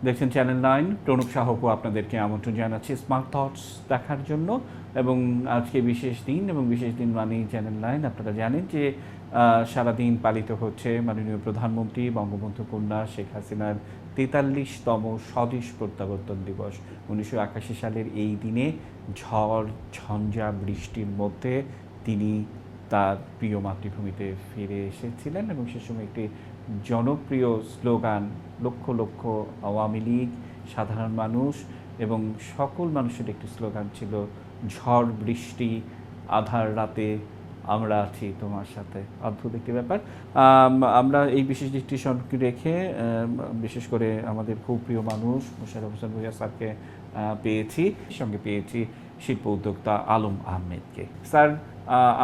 দেখছেন চ্যানেল 9। প্রণব সাহকু আপনাদেরকে আমন্ত্রণ জানাচ্ছি স্মার্ট থটস দেখার জন্য। এবং আজকে বিশেষ দিন, এবং বিশেষ দিন মানেই চ্যানেল 9 আপনারা জানেন যে সারাদিন পালিত হচ্ছে মাননীয় প্রধানমন্ত্রী বঙ্গবন্ধু কন্যা শেখ হাসিনার 43তম স্বদেশ প্রত্যাবর্তন দিবস। 1981 সালের এই দিনে ঝড় ঝঞ্ঝা বৃষ্টির মধ্যে তিনি তার প্রিয় মাতৃভূমিতে ফিরে এসেছিলেন, এবং সে সময় একটি জনপ্রিয় স্লোগান, লক্ষ লক্ষ আওয়ামী লীগ, সাধারণ মানুষ এবং সকল মানুষের একটি স্লোগান ছিল, ঝড় বৃষ্টি আধার রাতে আমরা আছি তোমার সাথে। অদ্ভুত একটি ব্যাপার। আমরা এই বিশেষ দৃষ্টিসংযোগ রেখে বিশেষ করে আমাদের খুব প্রিয় মানুষ মোশাররফ হোসেন ভূঁইয়া স্যারকে পেয়েছি, সঙ্গে পেয়েছি শিল্প উদ্যোক্তা আলম আহমেদকে। স্যার,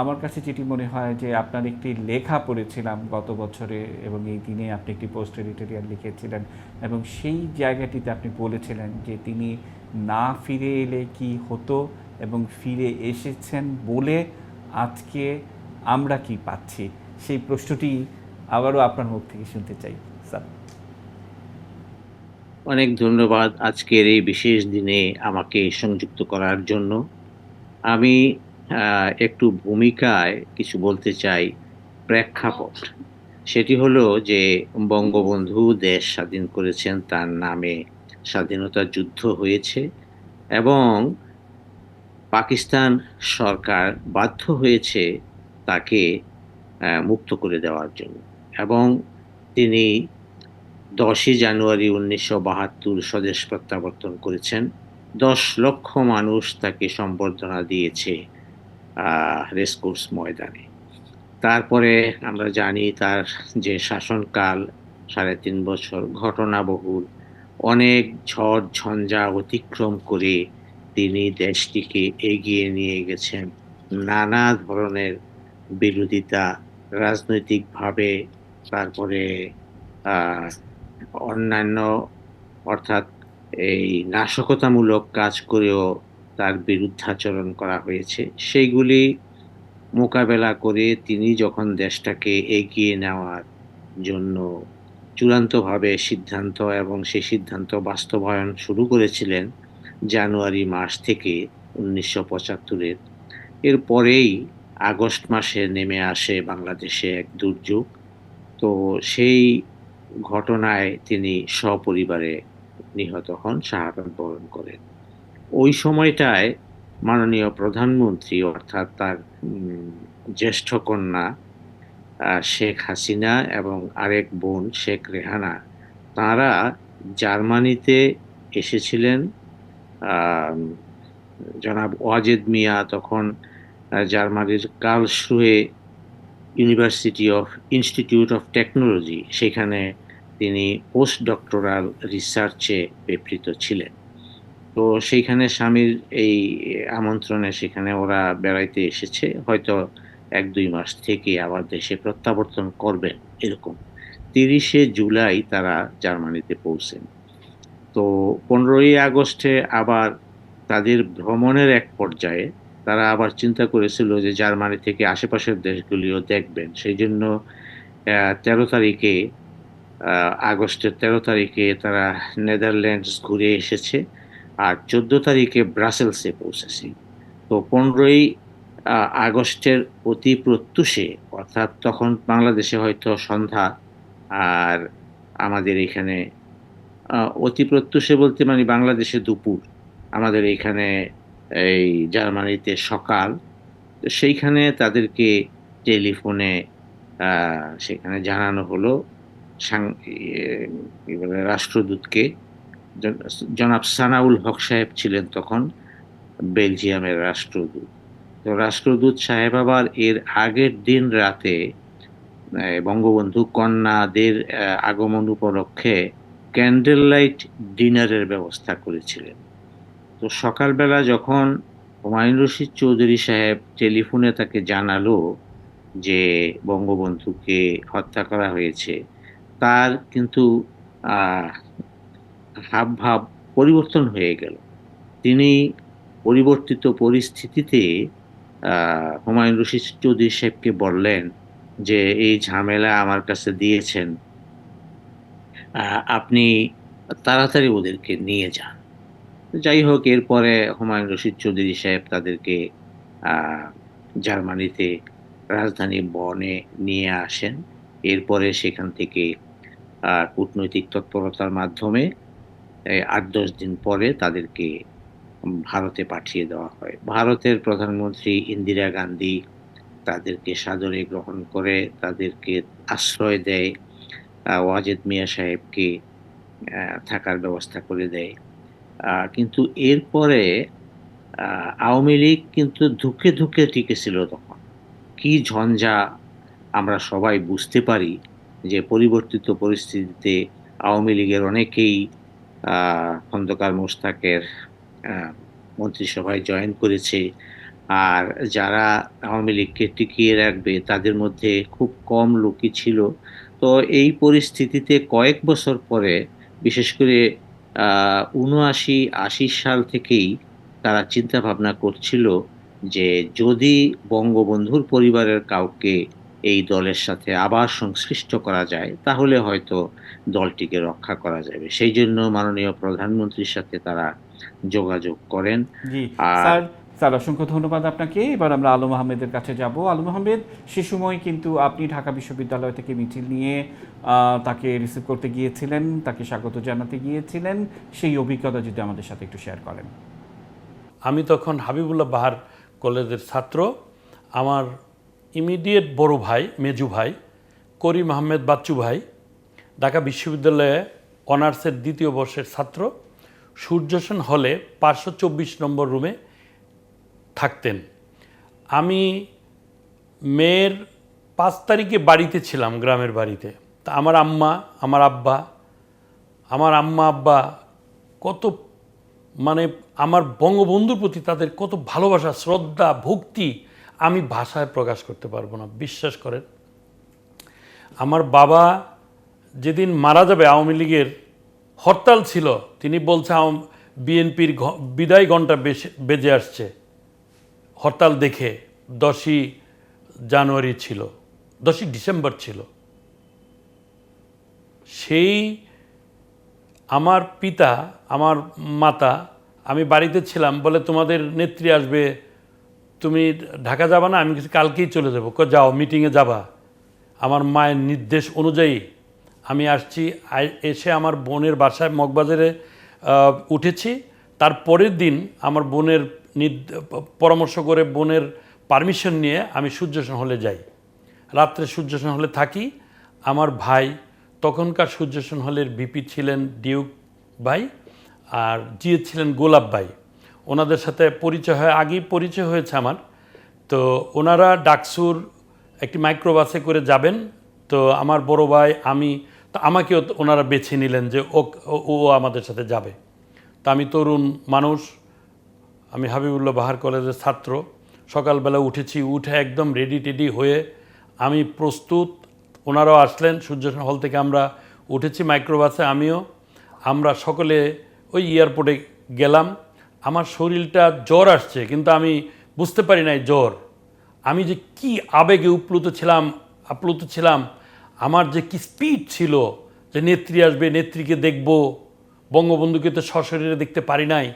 আমার কাছে যেটি মনে হয় যে আপনার একটি লেখা পড়েছিলাম গত বছরে, এবং এই দিনে আপনি একটি পোস্ট এডিটোরিয়াল লিখেছিলেন, এবং সেই জায়গাটিতে আপনি বলেছিলেন যে তিনি না ফিরে এলে কি হতো, এবং ফিরে এসেছেন বলে আজকে আমরা কি পাচ্ছি, সেই প্রশ্নটি আবারও আপনার মুখ থেকে শুনতে চাই স্যার। অনেক ধন্যবাদ আজকের এই বিশেষ দিনে আমাকে সংযুক্ত করার জন্য। আমি একটু ভূমিকায় কিছু বলতে চাই। প্রেক্ষাপট সেটি হলো যে বঙ্গবন্ধু দেশ স্বাধীন করেছেন, তার নামে স্বাধীনতা যুদ্ধ হয়েছে এবং পাকিস্তান সরকার বাধ্য হয়েছে তাকে মুক্ত করে দেওয়ার জন্য, এবং তিনি ১০ই জানুয়ারি ১৯৭২ স্বদেশ প্রত্যাবর্তন করেছেন। ১০ লক্ষ মানুষ তাকে সম্বর্ধনা দিয়েছে রেসকোর্স ময়দানে। তারপরে আমরা জানি তার যে শাসনকাল ৩.৫ বছর ঘটনাবহুল। অনেক ঝড় ঝঞ্ঝা অতিক্রম করে তিনি দেশটিকে এগিয়ে নিয়ে গেছেন। নানা ধরনের বিরোধিতা, রাজনৈতিকভাবে, তারপরে আ অন্যান্য, অর্থাৎ এই নাশকতামূলক কাজ করেও তার বিরুদ্ধাচরণ করা হয়েছে। সেইগুলি মোকাবেলা করে তিনি যখন দেশটাকে এগিয়ে নেওয়ার জন্য চূড়ান্তভাবে সিদ্ধান্ত এবং সেই সিদ্ধান্ত বাস্তবায়ন শুরু করেছিলেন জানুয়ারি মাস থেকে ১৯৭৫ এর। এরপরেই আগস্ট মাসে নেমে আসে বাংলাদেশে এক দুর্যোগ। তো সেই ঘটনায় তিনি সপরিবারে নিহত হন, শাহাদাত বরণ করেন। ওই সময়টায় মাননীয় প্রধানমন্ত্রী, অর্থাৎ তার জ্যেষ্ঠ কন্যা শেখ হাসিনা এবং আরেক বোন শেখ রেহানা, তাঁরা জার্মানিতে এসেছিলেন। আম জনাব ওয়াজেদ মিয়া তখন জার্মানির কার্লসরুহে ইনস্টিটিউট অফ টেকনোলজি, সেখানে তিনি পোস্ট ডক্টরাল রিসার্চে ব্যাপৃত ছিলেন। তো সেইখানে স্বামীর এই আমন্ত্রণে সেখানে ওরা বেড়াইতে এসেছে। হয়তো ১-২ মাস থেকে আবার দেশে প্রত্যাবর্তন করবেন এরকম। ৩০শে জুলাই তারা জার্মানিতে পৌঁছেন। তো ১৫ই আগস্টে আবার তাদের ভ্রমণের এক পর্যায়ে তারা আবার চিন্তা করেছিল যে জার্মানি থেকে আশেপাশের দেশগুলিও দেখবেন। সেইজন্য ১৩ তারিখে, আগস্টের ১৩ তারিখে তারা নেদারল্যান্ডস ঘুরে এসেছে। আর ১৪ তারিখে ব্রাসেলসে পৌঁছেছি। তো ১৫ই আগস্টের অতি প্রত্যুষে, অর্থাৎ তখন বাংলাদেশে হয়তো সন্ধ্যা, আর আমাদের এখানে অতি প্রত্যুষে বলতে মানে বাংলাদেশে দুপুর, আমাদের এখানে এই জার্মানিতে সকাল। তো সেইখানে তাদেরকে টেলিফোনে আ সেখানে জানানো হলো, সাং ইয়ে কি বলে রাষ্ট্রদূতকে, জন জনাব সানাউল হক সাহেব ছিলেন তখন বেলজিয়ামের রাষ্ট্রদূত। তো রাষ্ট্রদূত সাহেব আবার এর আগের দিন রাতে বঙ্গবন্ধু কন্যাদের আগমন উপলক্ষে ক্যান্ডেল লাইট ডিনারের ব্যবস্থা করেছিলেন। তো সকালবেলা যখন হুমায়ুন রশীদ চৌধুরী সাহেব টেলিফোনে তাকে জানালো যে বঙ্গবন্ধুকে হত্যা করা হয়েছে, তার কিন্তু আহ হাবভাব পরিবর্তন হয়ে গেল। তিনি পরিবর্তিত পরিস্থিতিতে হুমায়ুন রশীদ চৌধুরী সাহেবকে বললেন যে, "এই ঝামেলা আমার কাছে দিয়েছেন। আপনি তাড়াতাড়ি ওদেরকে নিয়ে যান। যাই হোক এরপরে হুমায়ুন রশিদ চৌধুরী সাহেব তাদেরকে আ জার্মানিতে রাজধানী বনে নিয়ে আসেন। এরপরে সেখান থেকে কূটনৈতিক তৎপরতার মাধ্যমে ৮-১০ দিন পরে তাদেরকে ভারতে পাঠিয়ে দেওয়া হয়। ভারতের প্রধানমন্ত্রী ইন্দিরা গান্ধী তাদেরকে সাদরে গ্রহণ করে তাদেরকে আশ্রয় দেয়। ওয়াজেদ মিয়া সাহেবকে থাকার ব্যবস্থা করে দেয়। কিন্তু এরপরে আ আওয়ামী লীগ কিন্তু ধুঁকে, ধুঁকে টিকেছিল তখন। কি ঝঞ্ঝা আমরা সবাই বুঝতে পারি যে পরিবর্তিত পরিস্থিতিতে আওয়ামী লীগের অনেকেই আ খন্দকার মোশতাকের আ মন্ত্রিসভায় জয়েন করেছে। আর যারা আওয়ামী লীগকে টিকিয়ে রাখবে তাদের মধ্যে খুব কম লোকই ছিল। তো এই পরিস্থিতিতে কয়েক বছর পরে বিশেষ করে আ ৭৯-৮০ সাল থেকেই তারা চিন্তা ভাবনা করছিল যে যদি বঙ্গবন্ধুর পরিবারের কাউকে এই দলের সাথে আবার সংশ্লিষ্ট করা যায় তাহলে হয়তো দলটিকে রক্ষা করা যাবে। সেইজন্য মাননীয় প্রধানমন্ত্রীর সাথে তারা যোগাযোগ করেন। জি, আর স্যার, স্যার অসংখ্য ধন্যবাদ আপনাকে। এবার আমরা আলম আহমেদের কাছে যাব। আলম আহমেদ, সে সময় কিন্তু আপনি ঢাকা বিশ্ববিদ্যালয় থেকে মিছিল নিয়ে তাকে রিসিভ করতে গিয়েছিলেন, তাকে স্বাগত জানাতে গিয়েছিলেন। সেই অভিজ্ঞতা যদি আমাদের সাথে একটু শেয়ার করেন। আমি তখন হাবিবুল্লাহ বাহার কলেজের ছাত্র। আমার ইমিডিয়েট বড় ভাই, মেজু ভাই করিম আহমেদ বাচ্চু ভাই ঢাকা বিশ্ববিদ্যালয়ে অনার্সের দ্বিতীয় বর্ষের ছাত্র, সূর্যসেন হলে ৫২৪ নম্বর রুমে থাকতেন। আমি মেয়ের ৫ তারিখে বাড়িতে ছিলাম, গ্রামের বাড়িতে। তা আমার আম্মা আব্বা কত মানে আমার বঙ্গবন্ধুর প্রতি তাদের কত ভালোবাসা, শ্রদ্ধা, ভক্তি আমি ভাষায় প্রকাশ করতে পারবো না, বিশ্বাস করেন। আমার বাবা যেদিন মারা যাবে, আওয়ামী লীগের হরতাল ছিল, তিনি বলছে বিএনপির বিদায় ঘণ্টা বেজে আসছে। হরতাল দেখে 10ই জানুয়ারি ছিল, 10ই ডিসেম্বর ছিল। সেই আমার পিতা, আমার মাতা, আমি বাড়িতে ছিলাম, বলে তোমাদের নেত্রী আসবে, তুমি ঢাকা যাবা না? আমি কিছু কালকেই চলে যাবো। যাও, মিটিংয়ে যাবা। আমার মায়ের নির্দেশ অনুযায়ী আমি আসছি। এসে আমার বোনের বাসায় মগবাজারে উঠেছি। তার পরের দিন আমার বোনের পরামর্শ করে, বোনের পারমিশন নিয়ে আমি সূর্যসেন হলে যাই। রাত্রে সূর্যসেন হলে থাকি। আমার ভাই, তখনকার সূর্যসেন হলের ভিপি ছিলেন ডিউক ভাই, আর জিএ ছিলেন গোলাপ ভাই। ওনাদের সাথে পরিচয় হয়, আগেই পরিচয় হয়েছে আমার। তো ওনারা ডাকসুর একটি মাইক্রোবাসে করে যাবেন। তো আমার বড় ভাই, আমি, তো আমাকেও ওনারা বেছে নিলেন যে ও আমাদের সাথে যাবে। তা আমি তরুণ মানুষ, আমি হাবিবুল্লাহ বাহার কলেজের ছাত্র। সকালবেলা উঠেছি, উঠে একদম রেডি টেডি হয়ে আমি প্রস্তুত। ওনারাও আসলেন সূর্যসেন হল থেকে, আমরা উঠেছি মাইক্রোবাসে। আমরা সকলে ওই এয়ারপোর্টে গেলাম। আমার শরীরটা জ্বর আসছে, কিন্তু আমি বুঝতে পারি নাই জ্বর। আমি যে কি আবেগে আপ্লুত ছিলাম, আমার যে কি স্পিড ছিল, যে নেত্রী আসবে, নেত্রীকে দেখব, বঙ্গবন্ধুকে তো সশরীরে দেখতে পারি নাই,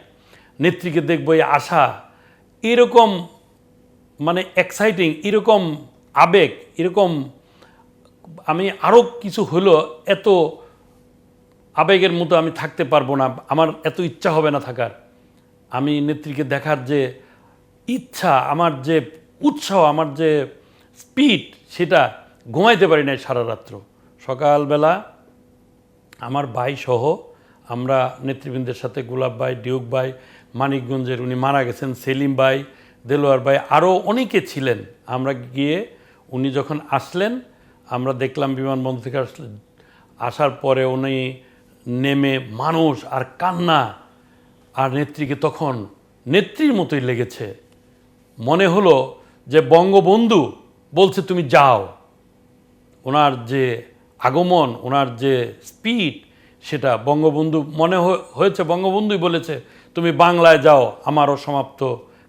নেত্রীকে দেখব, এই আশা, এরকম মানে এক্সাইটিং, এরকম আবেগ, এরকম আমি আরও কিছু হলো, এত আবেগের মতো আমি থাকতে পারবো না, আমার এত ইচ্ছা হবে না থাকার। আমি নেত্রীকে দেখার যে ইচ্ছা, আমার যে উৎসাহ, আমার যে স্পিড, সেটা ঘুমাইতে পারি নাই সারা রাত্র। সকালবেলা আমার ভাই সহ আমরা নেতৃবৃন্দের সাথে, গোলাপ ভাই, ডিউক ভাই, মানিকগঞ্জের উনি মারা গেছেন, সেলিম ভাই, দেলোয়ার ভাই, আরও অনেকে ছিলেন। আমরা গিয়ে উনি যখন আসলেন, আমরা দেখলাম বিমানবন্দর থেকে আসার পরে উনি নেমে মানুষ আর কান্না, আর নেত্রীকে তখন নেত্রীর মতোই লেগেছে। মনে হলো যে বঙ্গবন্ধু বলছে তুমি যাও। ওনার যে আগমন, ওনার যে স্পিড, সেটা বঙ্গবন্ধু মনে হয়েছে, বঙ্গবন্ধুই বলেছে তুমি বাংলায় যাও, আমারও সমাপ্ত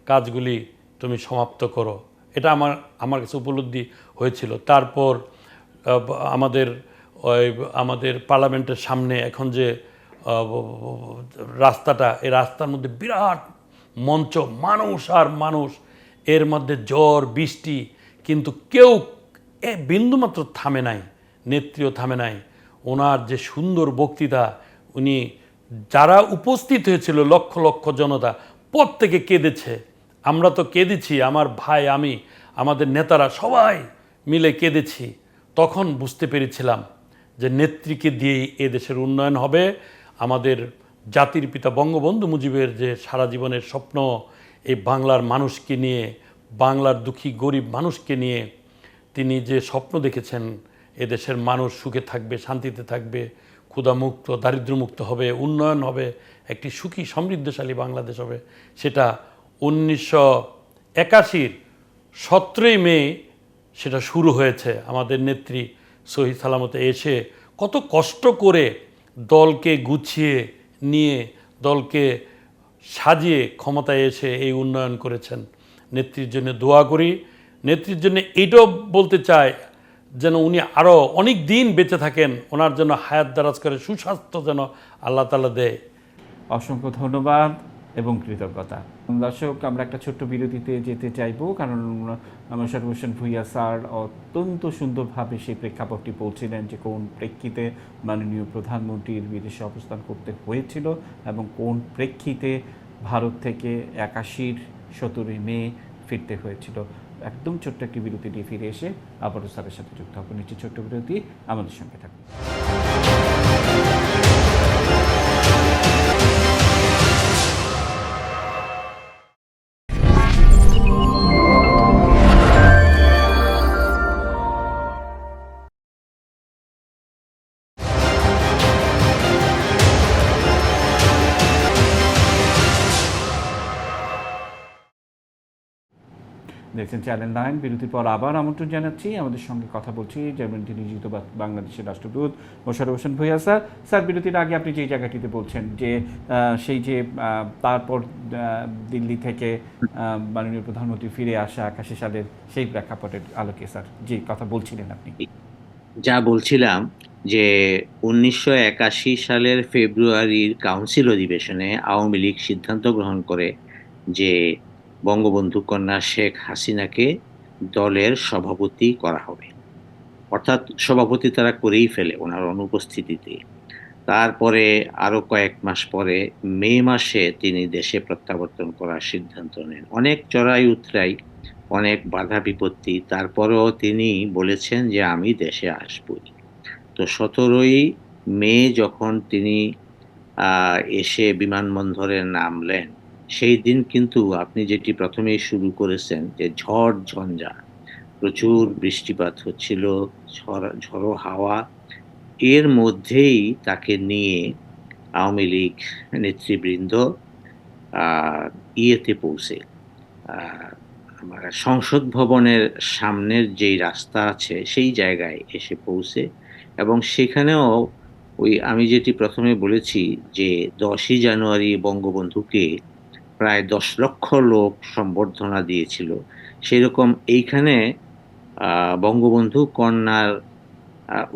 কাজগুলি তুমি সমাপ্ত করো। এটা আমার কাছে উপলব্ধি হয়েছিল। তারপর আমাদের পার্লামেন্টের সামনে এখন যে রাস্তাটা, এই রাস্তার মধ্যে বিরাট মঞ্চ, মানুষ আর মানুষ, এর মধ্যে ঝড় বৃষ্টি, কিন্তু কেউ বিন্দুমাত্র থামে নাই, নেত্রীও থামে নাই। ওনার যে সুন্দর বক্তৃতা, উনি যারা উপস্থিত হয়েছিল লক্ষ লক্ষ জনতা প্রত্যেকে কেঁদেছে। আমরা তো কেঁদেছি, আমার ভাই, আমি, আমাদের নেতারা সবাই মিলে কেঁদেছি। তখন বুঝতে পেরেছিলাম যে নেত্রীকে দিয়েই এদেশের উন্নয়ন হবে। আমাদের জাতির পিতা বঙ্গবন্ধু মুজিবের যে সারা জীবনের স্বপ্ন, এই বাংলার মানুষকে নিয়ে, বাংলার দুঃখী গরিব মানুষকে নিয়ে তিনি যে স্বপ্ন দেখেছেন, এদেশের মানুষ সুখে থাকবে, শান্তিতে থাকবে, ক্ষুধামুক্ত, দারিদ্র্যমুক্ত হবে, উন্নয়ন হবে, একটি সুখী সমৃদ্ধশালী বাংলাদেশ হবে, সেটা 1981 17ই মে সেটা শুরু হয়েছে। আমাদের নেত্রী সহি সালামতে এসে কত কষ্ট করে দলকে গুছিয়ে নিয়ে, দলকে সাজিয়ে ক্ষমতায় এসে এই উন্নয়ন করেছেন। নেত্রীর জন্য দোয়া করি। নেত্রীর জন্য এইটাও বলতে চাই যেন উনি আরও অনেক দিন বেঁচে থাকেন, ওনার জন্য হায়াত দারাজ করে, সুস্বাস্থ্য যেন আল্লাহ তাআলা দেয়। অসংখ্য ধন্যবাদ এবং কৃতজ্ঞতা। দর্শক, আমরা একটা ছোট্ট বিরতিতে যেতে চাইবো, কারণ মোশাররফ হোসেন ভূঁইয়া স্যার অত্যন্ত সুন্দরভাবে সেই প্রেক্ষাপটটি বলছিলেন যে কোন প্রেক্ষিতে মাননীয় প্রধানমন্ত্রীর বিদেশে অবস্থান করতে হয়েছিল এবং কোন প্রেক্ষিতে ভারত থেকে 81 17 মে ফিরতে হয়েছিল। একদম ছোট্ট একটি বিরতি দিয়ে ফিরে এসে আবারও স্যারের সাথে যুক্ত হবো। নিচে ছোট্ট বিরতি, আমাদের সঙ্গে থাকুন। দেখছেন চ্যানেল 9। বিরতির পর আবার আমন্ত্রণ জানাচ্ছি, আমাদের সঙ্গে কথা বলছি জার্মানিতে নিয়োজিত বাংলাদেশের রাষ্ট্রদূত মোশাররফ হোসেন ভূঁইয়া স্যার। স্যার, বিরতির আগে আপনি যেই জায়গাটিতে বলছেন যে সেই যে তারপর দিল্লি থেকে মাননীয় প্রধানমন্ত্রী ফিরে আসা 81 সালের সেই প্রেক্ষাপটের আলোকে স্যার যে কথা বলছিলেন আপনি। যা বলছিলাম যে 1981 সালের ফেব্রুয়ারির কাউন্সিল অধিবেশনে আওয়ামী লীগ সিদ্ধান্ত গ্রহণ করে যে বঙ্গবন্ধু কন্যা শেখ হাসিনাকে দলের সভাপতি করা হবে। অর্থাৎ সভাপতি তারা করেই ফেলে ওনার অনুপস্থিতিতে। তারপরে আরো কয়েক মাস পরে মে মাসে তিনি দেশে প্রত্যাবর্তন করার সিদ্ধান্ত নেন। অনেক চড়াই উতরাই, অনেক বাধা বিপত্তি, তারপরেও তিনি বলেছেন যে আমি দেশে আসবই। তো 17ই মে যখন তিনি এসে বিমানবন্দরে নামলেন, সেই দিন কিন্তু আপনি যেটি প্রথমেই শুরু করেছেন যে ঝড় ঝঞ্ঝা, প্রচুর বৃষ্টিপাত হচ্ছিল, ঝড়ো হাওয়া, এর মধ্যেই তাকে নিয়ে আওয়ামী লীগ নেতৃবৃন্দ ইয়েতে পৌঁছে, আমার সংসদ ভবনের সামনের যেই রাস্তা আছে সেই জায়গায় এসে পৌঁছে, এবং সেখানেও ওই আমি যেটি প্রথমে বলেছি যে 10ই জানুয়ারি বঙ্গবন্ধুকে প্রায় 10 লক্ষ লোক সম্বর্ধনা দিয়েছিল, সেরকম এইখানে বঙ্গবন্ধু কন্যার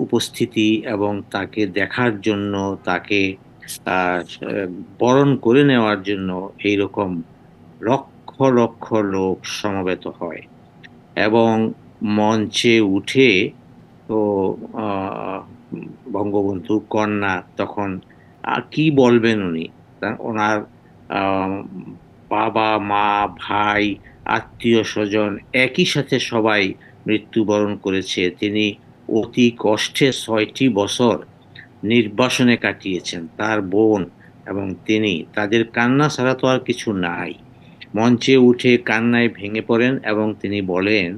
উপস্থিতি এবং তাকে দেখার জন্য, তাকে বরণ করে নেওয়ার জন্য এইরকম লক্ষ লক্ষ লোক সমবেত হয়। এবং মঞ্চে উঠে তো বঙ্গবন্ধু কন্যা তখন কি বলবেন উনি, ওনার বাবা মা ভাই আত্মীয় স্বজন একই সাথে সবাই মৃত্যুবরণ করেছে। তিনি অতি কষ্টে 6টি বছর নির্বাসনে কাটিয়েছেন, তার বোন এবং তিনি, তাদের কান্না ছাড়া তো আর কিছু নাই। মঞ্চে উঠে কান্নায় ভেঙে পড়েন এবং তিনি বলেন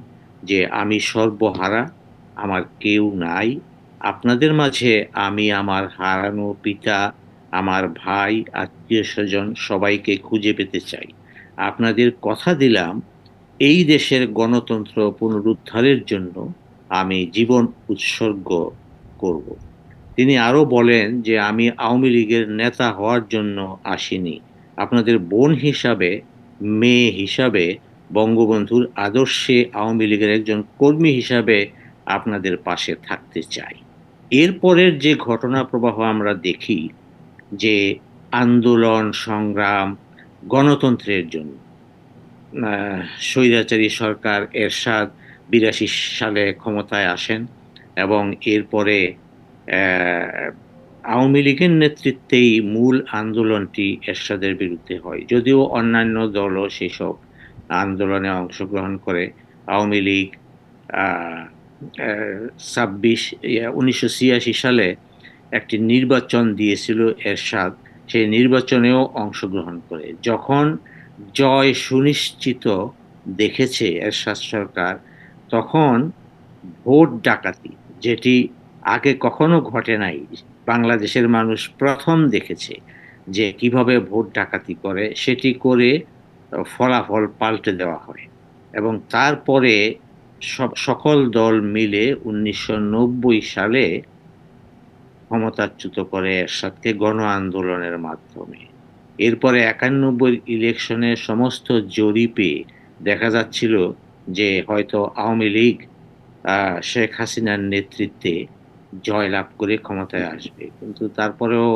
যে আমি সর্বহারা, আমার কেউ নাই, আপনাদের মাঝে আমি আমার হারানো পিতা, আমার ভাই আত্মীয় স্বজন সবাইকে খুঁজে পেতে চাই। আপনাদের কথা দিলাম এই দেশের গণতন্ত্র পুনরুদ্ধারের জন্য আমি জীবন উৎসর্গ করব। তিনি আরো বলেন যে আমি আওয়ামী লীগের নেতা হওয়ার জন্য আসিনি, আপনাদের বোন হিসাবে, মেয়ে হিসাবে, বঙ্গবন্ধুর আদর্শে আওয়ামী লীগের একজন কর্মী হিসাবে আপনাদের পাশে থাকতে চাই। এরপরের যে ঘটনা প্রবাহ আমরা দেখি, যে আন্দোলন সংগ্রাম গণতন্ত্রের জন্য স্বৈরাচারী সরকার এরশাদ ৮২ সালে ক্ষমতায় আসেন এবং এরপরে আওয়ামী লীগের নেতৃত্বেই মূল আন্দোলনটি এরশাদের বিরুদ্ধে হয়। যদিও অন্যান্য দলও সেসব আন্দোলনে অংশগ্রহণ করে। আওয়ামী লীগ আ আ ১৯৮৬ সালে একটি নির্বাচন দিয়েছিল এরশাদ। সেই নির্বাচনেও অংশগ্রহণ করে। যখন জয় সুনিশ্চিত দেখেছে এরশাদ সরকার, তখন ভোট ডাকাতি, যেটি আগে কখনো ঘটে নাই। বাংলাদেশের মানুষ ১ম দেখেছে যে কিভাবে ভোট ডাকাতি করে, সেটি করে ফলাফল পাল্টে দেওয়া হয়। এবং তারপরে সকল দল মিলে ১৯৯০ সালে ক্ষমতাচ্যুত করে এরশাদকে গণ আন্দোলনের মাধ্যমে। এরপরে ৯১ ইলেকশনে সমস্ত জরিপে দেখা যাচ্ছিল যে হয়তো আওয়ামী লীগ শেখ হাসিনার নেতৃত্বে জয়লাভ করে ক্ষমতায় আসবে। কিন্তু তারপরেও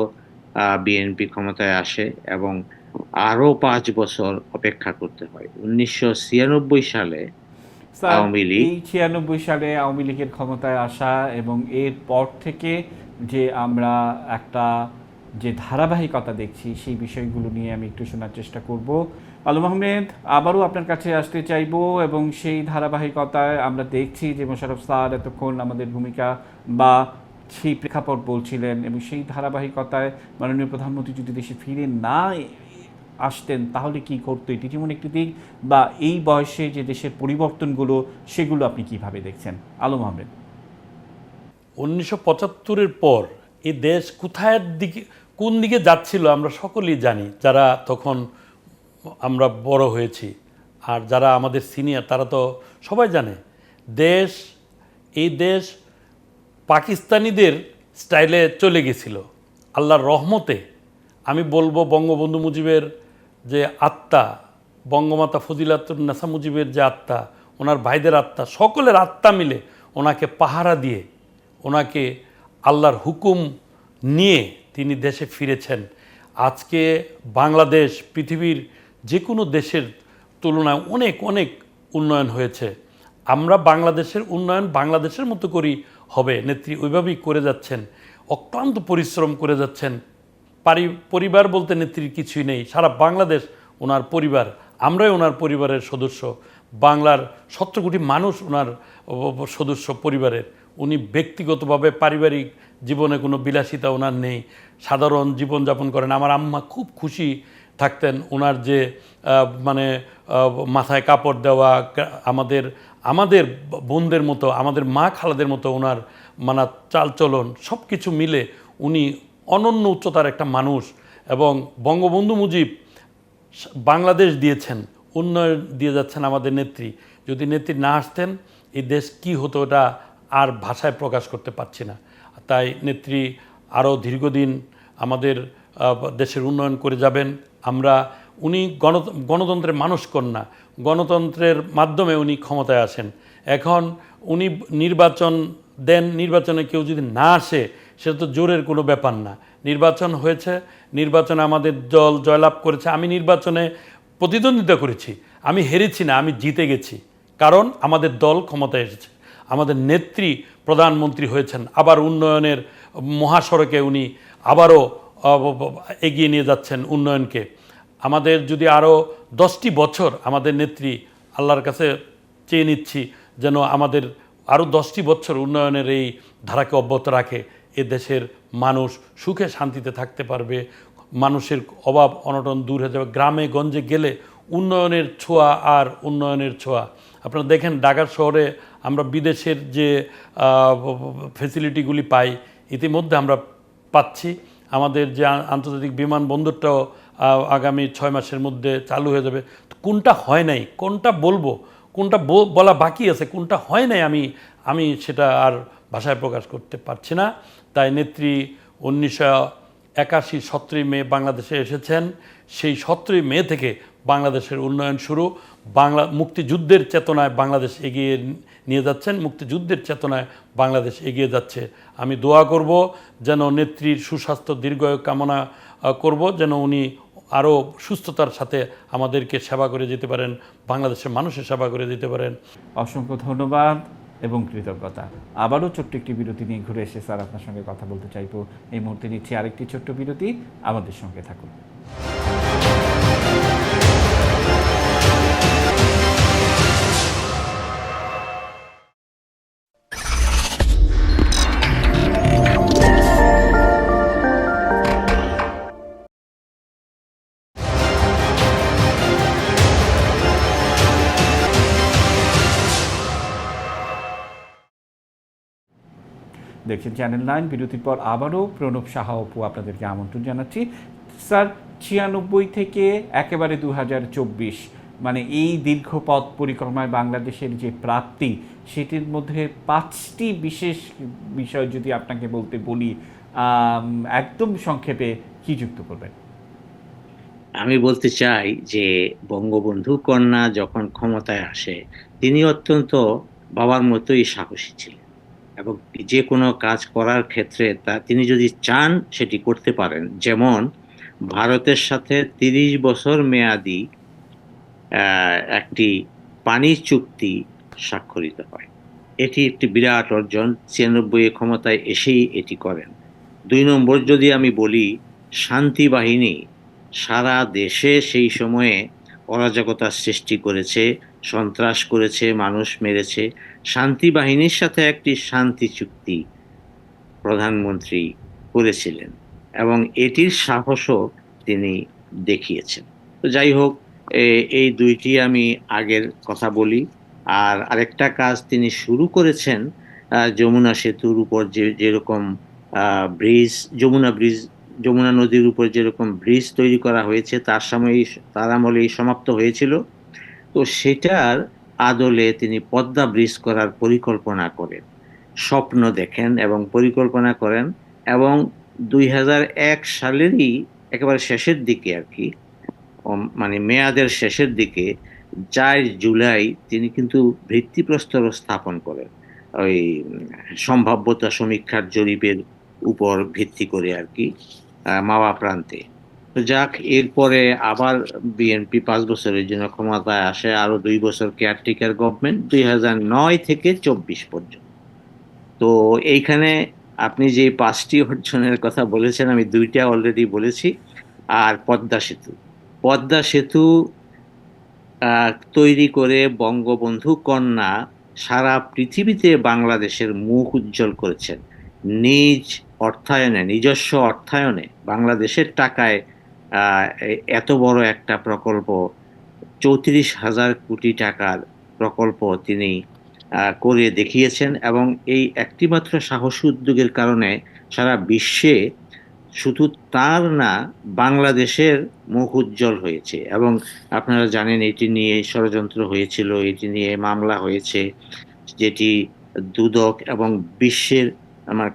বিএনপি ক্ষমতায় আসে এবং আরো ৫ বছর অপেক্ষা করতে হয়। ১৯৯৬ সালে স্যার, আওয়ামী লীগ এই ৯৬ সালে আওয়ামী লীগের ক্ষমতায় আসা এবং এর পর থেকে যে আমরা একটা যে ধারাবাহিকতা দেখছি সেই বিষয়গুলো নিয়ে আমি একটু শোনার চেষ্টা করব। আলম আহমেদ, আবারও আপনার কাছে আসতে চাইবো এবং সেই ধারাবাহিকতায় আমরা দেখছি যে মোশাররফ স্যার এতক্ষণ আমাদের ভূমিকা বা সেই প্রেক্ষাপট বলছিলেন এবং সেই ধারাবাহিকতায় মাননীয় প্রধানমন্ত্রী যদি দেশে ফিরে না আসতেন তাহলে কি ঘটতো, এটি যেমন একটি দিক, বা এই বয়সে যে দেশের পরিবর্তনগুলো সেগুলো আপনি কিভাবে দেখছেন? আলম আহমেদ। ১৯৭৫-এর পর এই দেশ কোন দিকে যাচ্ছিল আমরা সকলেই জানি, যারা তখন আমরা বড় হয়েছি আর যারা আমাদের সিনিয়র তারা তো সবাই জানে। এই দেশ পাকিস্তানিদের স্টাইলে চলে গেছিল। আল্লাহর রহমতে আমি বলবো বঙ্গবন্ধু মুজিবের যে আত্মা, বঙ্গমাতা ফজিলাতুন্নেসা মুজিবের যে আত্মা, ওনার ভাইদের আত্মা, সকলের আত্মা মিলে ওনাকে পাহারা দিয়ে ওনাকে আল্লাহর হুকুম নিয়ে তিনি দেশে ফিরেছেন। আজকে বাংলাদেশ পৃথিবীর যে কোনো দেশের তুলনায় অনেক অনেক উন্নয়ন হয়েছে। আমরা বাংলাদেশের উন্নয়ন বাংলাদেশের মতো করেই হবে। নেত্রী ওইভাবেই করে যাচ্ছেন, অক্লান্ত পরিশ্রম করে যাচ্ছেন। পরিবার বলতে নেত্রীর কিছুই নেই, সারা বাংলাদেশ ওনার পরিবার, আমরাই ওনার পরিবারের সদস্য। বাংলার ১৭ কোটি মানুষ ওনার সদস্য পরিবারের। উনি ব্যক্তিগতভাবে পারিবারিক জীবনে কোনো বিলাসিতা ওনার নেই, সাধারণ জীবনযাপন করেন। আমার আম্মা খুব খুশি থাকতেন ওনার যে মাথায় কাপড় দেওয়া, আমাদের বোনদের মতো, আমাদের মা খালাদের মতো ওনার চালচলন সব কিছু মিলে উনি অনন্য উচ্চতার একটা মানুষ। এবং বঙ্গবন্ধু মুজিব বাংলাদেশ দিয়েছেন, উন্নয়ন দিয়ে যাচ্ছেন আমাদের নেত্রী। যদি নেত্রী না আসতেন এই দেশ কি হতো এটা আর ভাষায় প্রকাশ করতে পারছি না। তাই নেত্রী আরও দীর্ঘদিন আমাদের দেশের উন্নয়ন করে যাবেন। উনি গণতন্ত্রের মানুষ কন্যা, গণতন্ত্রের মাধ্যমে উনি ক্ষমতায় আসেন। এখন উনি নির্বাচন দেন, নির্বাচনে কেউ যদি না আসে সেটা তো জোরের কোনো ব্যাপার না। নির্বাচন হয়েছে, নির্বাচনে আমাদের দল জয়লাভ করেছে। আমি নির্বাচনে প্রতিদ্বন্দ্বিতা করেছি, আমি হেরেছি না, আমি জিতে গেছি, কারণ আমাদের দল ক্ষমতায় এসেছে, আমাদের নেত্রী প্রধানমন্ত্রী হয়েছেন। আবার উন্নয়নের মহাসড়কে উনি আবারও এগিয়ে নিয়ে যাচ্ছেন উন্নয়নকে। আমাদের যদি আরও 10টি বছর আমাদের নেত্রী, আল্লাহর কাছে চেয়ে নিচ্ছি যেন আমাদের আরও 10টি বছর উন্নয়নের এই ধারাকে অব্যাহত রাখে। এ দেশের মানুষ সুখে শান্তিতে থাকতে পারবে, মানুষের অভাব অনটন দূর হয়ে যাবে। গ্রামে গঞ্জে গেলে উন্নয়নের ছোঁয়া আর উন্নয়নের ছোঁয়া। আপনারা দেখেন ঢাকা শহরে আমরা বিদেশের যে ফেসিলিটিগুলি পাই ইতিমধ্যে আমরা পাচ্ছি। আমাদের যে আন্তর্জাতিক বিমানবন্দরটাও আগামী 6 মাসের মধ্যে চালু হয়ে যাবে। কোনটা হয় নাই, কোনটা বলবো, কোনটা বলা বাকি আছে, কোনটা হয় নাই, আমি সেটা আর ভাষায় প্রকাশ করতে পারছি না। তাই নেত্রী 1981 17 মে বাংলাদেশে এসেছেন, সেই 17 মে থেকে বাংলাদেশের উন্নয়ন শুরু। বাংলা মুক্তিযুদ্ধের চেতনায় বাংলাদেশ এগিয়ে নিয়ে যাচ্ছেন, মুক্তিযুদ্ধের চেতনায় বাংলাদেশ এগিয়ে যাচ্ছে। আমি দোয়া করব যেন নেত্রীর সুস্বাস্থ্য দীর্ঘায়ু কামনা করব, যেন উনি আরও সুস্থতার সাথে আমাদেরকে সেবা করে যেতে পারেন, বাংলাদেশের মানুষের সেবা করে যেতে পারেন। অসংখ্য ধন্যবাদ এবং কৃতজ্ঞতা। আবারও ছোট্ট একটি বিরতি নিয়ে ঘুরে এসে স্যার আপনার সঙ্গে কথা বলতে চাইবো। এই মুহূর্তে নিচ্ছি আরেকটি ছোট্ট বিরতি, আমাদের সঙ্গে থাকুন। দেখছেন চ্যানেল 9। বিরতির পর আবারও প্রণব সাহা অপু আপনাদেরকে আমন্ত্রণ জানাচ্ছি। স্যার, 96 থেকে একেবারে 2024, মানে এই দীর্ঘ পথ পরিক্রমায় বাংলাদেশের যে প্রাপ্তি, সেটির মধ্যে 5টি বিশেষ বিষয় যদি আপনাকে বলতে বলি, একদম সংক্ষেপে কি যুক্ত করবেন? আমি বলতে চাই যে বঙ্গবন্ধু কন্যা যখন ক্ষমতায় আসে, তিনি অত্যন্ত বাবার মতোই সাহসী ছিলেন এবং যে কোনো কাজ করার ক্ষেত্রে তিনি যদি চান সেটি করতে পারেন। যেমন ভারতের সাথে 30 বছর মেয়াদি একটি পানি চুক্তি স্বাক্ষরিত হয়। এটি একটি বিরাট অর্জন, 96 ক্ষমতায় এসেই এটি করেন। 2 নম্বর যদি আমি বলি, শান্তি বাহিনী সারা দেশে সেই সময়ে অরাজকতার সৃষ্টি করেছে, সন্ত্রাস করেছে, মানুষ মেরেছে। শান্তি বাহিনীর সাথে একটি শান্তি চুক্তি প্রধানমন্ত্রী করেছিলেন এবং এটির সাহসও তিনি দেখিয়েছেন। তো যাই হোক, এই দুইটি আমি আগের কথা বলি। আর আরেকটা কাজ তিনি শুরু করেছেন, যমুনা সেতুর উপর যেরকম ব্রিজ, যমুনা নদীর উপর যেরকম ব্রিজ তৈরি করা হয়েছে তার আমলেই সমাপ্ত হয়েছিল। তো সেটার আদলে তিনি পদ্মা ব্রিজ করার পরিকল্পনা করেন, স্বপ্ন দেখেন এবং পরিকল্পনা করেন এবং 2001 সালেরই একেবারে শেষের দিকে আর কি, মানে মেয়াদের শেষের দিকে 4 জুলাই তিনি কিন্তু ভিত্তিপ্রস্তর স্থাপন করেন, ওই সম্ভাব্যতা সমীক্ষার জরিপের উপর ভিত্তি করে আর কি, মাওয়া প্রান্তে। তো যাক, এরপরে আবার বিএনপি 5 বছরের জন্য ক্ষমতায় আসে, আরো 2 বছর কেয়ারটেকার গভর্নমেন্ট 2009 থেকে 24 পর্যন্ত। তো এইখানে আপনি যে 5টি অর্জনের কথা বলেছেন, আমি 2টা অলরেডি বলেছি। আর পদ্মা সেতু তৈরি করে বঙ্গবন্ধু কন্যা সারা পৃথিবীতে বাংলাদেশের মুখ উজ্জ্বল করেছেন। নিজস্ব অর্থায়নে বাংলাদেশের টাকায় এত বড় একটা প্রকল্প, 34,000 কোটি টাকার প্রকল্প তিনি করে দেখিয়েছেন এবং এই একটিমাত্র সাহসী উদ্যোগের কারণে সারা বিশ্বে শুধু তার না, বাংলাদেশের মুখ উজ্জ্বল হয়েছে। এবং আপনারা জানেন এটি নিয়ে ষড়যন্ত্র হয়েছিল, এটি নিয়ে মামলা হয়েছে, যেটি দুদক এবং বিশ্বের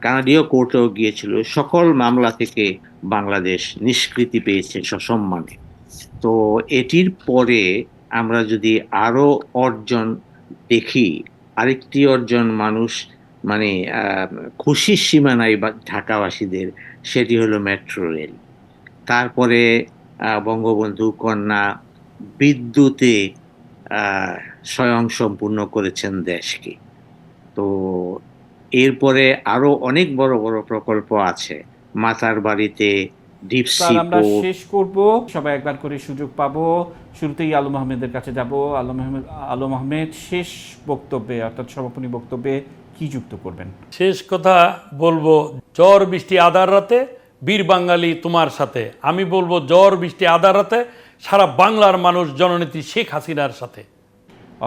কানাডীয় কোর্টেও গিয়েছিল। সকল মামলা থেকে বাংলাদেশ নিষ্কৃতি পেয়েছে সসম্মানে। তো এটির পরে আমরা যদি আরো অর্জন দেখি, আরেকটি অর্জন মানুষ মানে খুশির সীমা নাই ঢাকাবাসীদের, সেটি হলো মেট্রো রেল। তারপরে বঙ্গবন্ধু কন্যা বিদ্যুতে স্বয়ংসম্পূর্ণ করেছেন দেশকে। তো এরপরে আরো অনেক বড় বড় প্রকল্প আছে, মাতার বাড়িতে ডিপসি আমরা পোর্ট। শেষ করব, সবাই একবার করে সুযোগ পাবো। শুরুতেই আলম আহমেদের কাছে যাব। আলম আহমেদ, শেষ বক্তব্যে অর্থাৎ সমাপনী বক্তব্যে কি যুক্ত করবেন? শেষ কথা বলবো, ঝড় বৃষ্টি আধার রাতে বীর বাঙালি তোমার সাথে। আমি বলবো ঝড় বৃষ্টি আধার রাতে সারা বাংলার মানুষ জননেত্রী শেখ হাসিনার সাথে।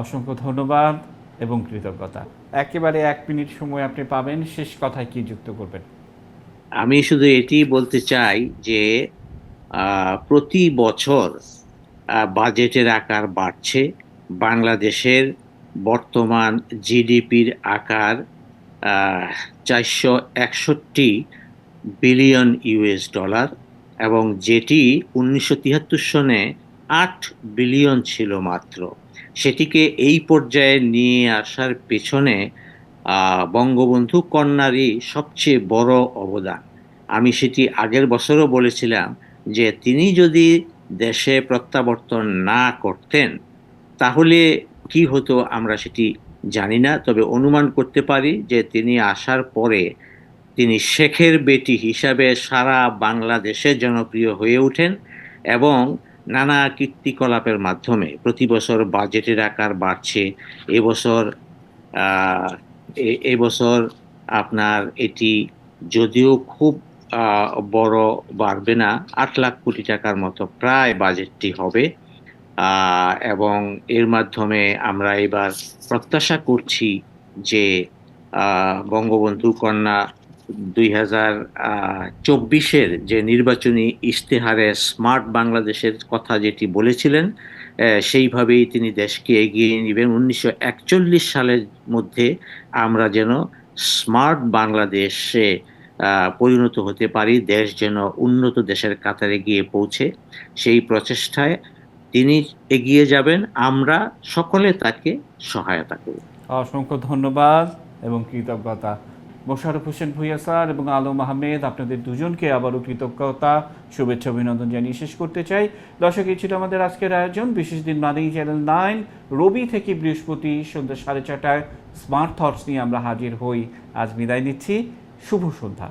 অসংখ্য ধন্যবাদ এবং কৃতজ্ঞতা। একেবারে 1 মিনিট সময় আপনি পাবেন, শেষ কথায় কি যুক্ত করবেন? আমি শুধু এটি বলতে চাই যে প্রতি বছর বাজেটের আকার বাড়ছে। বাংলাদেশের বর্তমান জিডিপির আকার 461 বিলিয়ন ইউএস ডলার এবং যেটি 1973 সনে 8 বিলিয়ন ছিল মাত্র। সেটিকে এই পর্যায়ে নিয়ে আসার পেছনে বঙ্গবন্ধু কন্যারই সবচেয়ে বড় অবদান। আমি সেটি আগের বছরও বলেছিলাম যে তিনি যদি দেশে প্রত্যাবর্তন না করতেন তাহলে কি হতো আমরা সেটি জানি না, তবে অনুমান করতে পারি যে তিনি আসার পরে তিনি শেখের বেটি হিসাবে সারা বাংলাদেশে জনপ্রিয় হয়ে ওঠেন এবং নানা কীর্তিকলাপের মাধ্যমে প্রতি বছর বাজেটের আকার বাড়ছে। এবছর আহ, এবছর আপনার এটি যদিও খুব বড় বাড়বে না, 8 লাখ কোটি টাকার মতো প্রায় বাজেটটি হবে। এবং এর মাধ্যমে আমরা এবার প্রত্যাশা করছি যে বঙ্গবন্ধু কন্যা 2024-এর যে নির্বাচনী ইশতেহারে স্মার্ট বাংলাদেশের কথা যেটি বলেছিলেন, সেইভাবেই তিনি দেশকে এগিয়ে নেবেন। 1941 সালের মধ্যে আমরা যেন স্মার্ট বাংলাদেশে পরিণত হতে পারি, দেশ যেন উন্নত দেশের কাতারে গিয়ে পৌঁছে, সেই প্রচেষ্টায় তিনি এগিয়ে যাবেন, আমরা সকলে তাকে সহায়তা করব। অসংখ্য ধন্যবাদ এবং কৃতজ্ঞতা মোশাররফ হোসেন ভূঁইয়া স্যার এবং আলম আহমেদ, আপনাদের দুজনকে আবারও কৃতজ্ঞতা, শুভেচ্ছা, অভিনন্দন জানিয়ে শেষ করতে চাই। দর্শক, এই ছিল আমাদের আজকের আয়োজন। বিশেষ দিন মানেই চ্যানেল 9 রবি থেকে বৃহস্পতি সন্ধ্যা 4:30টায় স্মার্ট থটস নিয়ে আমরা হাজির হই। আজ বিদায় নিচ্ছি, শুভ সন্ধ্যা।